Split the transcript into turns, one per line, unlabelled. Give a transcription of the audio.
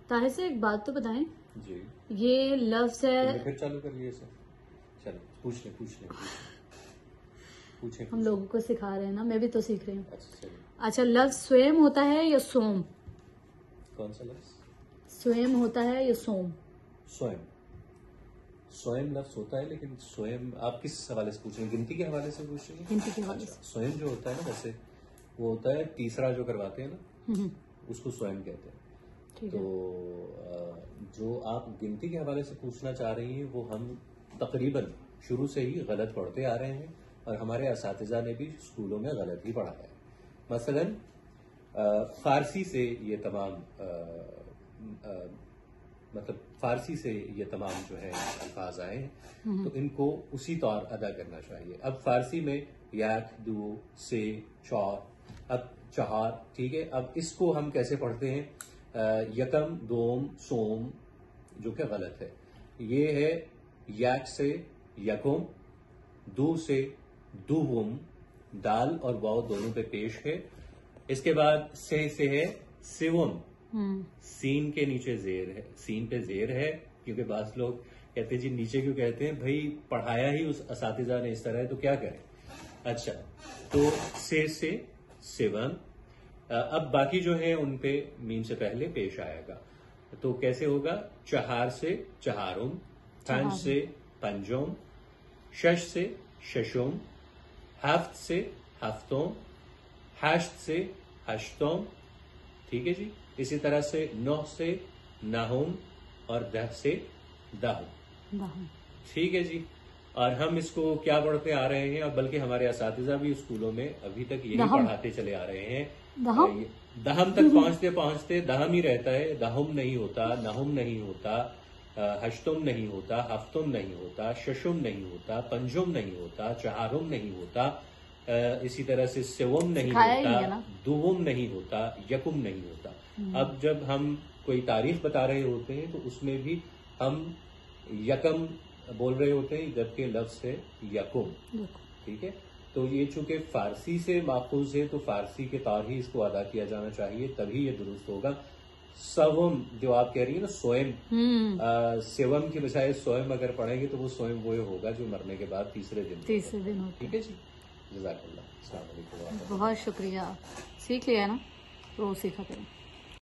طاہر سے ایک بات تو بتائیں
جی
یہ لفظ ہے
پھر چالو کر لیے سر. چلو پوچھ لیں
ہم لوگوں کو سکھا رہے ہیں نا, میں بھی تو سیکھ رہی ہوں.
اچھا چلیے.
اچھا لفظ سویم ہوتا ہے یا سوم؟
کون سا لفظ؟
سویم ہوتا ہے یا سوم؟
سوئم لفظ ہوتا ہے, لیکن سوئم آپ کس حوالے سے پوچھ رہے ہیں؟ گنتی کے حوالے سے پوچھ رہے ہیں؟
گنتی کے حوالے سے.
سوئم جو ہوتا ہے نا, ویسے وہ ہوتا ہے تیسرا جو کرواتے ہیں نا, اس کو سوئم کہتے ہیں. تو جو آپ گنتی کے حوالے سے پوچھنا چاہ رہی ہیں وہ ہم تقریباً شروع سے ہی غلط پڑھتے آ رہے ہیں, اور ہمارے اساتذہ نے بھی اسکولوں میں غلط ہی پڑھایا ہے. مثلاً فارسی سے یہ تمام مطلب فارسی سے یہ تمام جو ہے الفاظ آئے ہیں, تو ان کو اسی طور ادا کرنا چاہیے. اب فارسی میں یک, دو, سے, چار, اب چہار, ٹھیک ہے. اب اس کو ہم کیسے پڑھتے ہیں؟ یکم, دوم, سوم, جو کہ غلط ہے. یہ ہے یک سے یکم, دو سے دوم, دال اور واو دونوں پہ پیش ہے. اس کے بعد سے ہے سیوم, سین کے نیچے زیر ہے, سین پہ زیر ہے, کیونکہ بعض لوگ کہتے ہیں جی نیچے کیوں کہتے ہیں بھائی, پڑھایا ہی اس اساتذہ نے اس طرح ہے تو کیا کریں. اچھا, تو سے سیون. اب باقی جو ہے ان پہ میم سے پہلے پیش آئے گا, تو کیسے ہوگا؟ چہار سے چہارم, پنج سے پنجم, شش سے ششم, ہفت سے ہفتم, ہشت سے ہشتم, ٹھیک ہے جی. اسی طرح سے 9 سے نہم اور 10 سے دہم, ٹھیک ہے جی. اور ہم اس کو کیا پڑھتے آ رہے ہیں, اور بلکہ ہمارے اساتذہ بھی اسکولوں میں ابھی تک یہی پڑھاتے چلے آ رہے ہیں. دہم تک پہنچتے پہنچتے دہم ہی رہتا ہے, دہم نہیں ہوتا, نہم نہیں ہوتا, ہشتم نہیں ہوتا, ہفتم نہیں ہوتا, ششم نہیں ہوتا, پنجم نہیں ہوتا, چہارم نہیں ہوتا, اسی طرح سے سوم نہیں ہوتا, دوم نہیں ہوتا, یکم نہیں ہوتا. اب جب ہم کوئی تاریخ بتا رہے ہوتے ہیں تو اس میں بھی ہم یکم بول رہے ہوتے ہیں, جبکہ لفظ ہے یکم, ٹھیک ہے. تو یہ چونکہ فارسی سے ماخوذ ہے تو فارسی کے طور ہی اس کو ادا کیا جانا چاہیے, تبھی یہ درست ہوگا. سوم جو آپ کہہ رہی ہیں نا, سوئم, سیوم کی بجائے سوئم اگر پڑھیں گے تو وہ سوئم وہ ہوگا جو مرنے کے بعد تیسرے دن ہوتا. ٹھیک ہے جی. جزاک اللہ. السلام علیکم.
بہت شکریہ, سیکھ لیا نا, تو سیکھا کریں.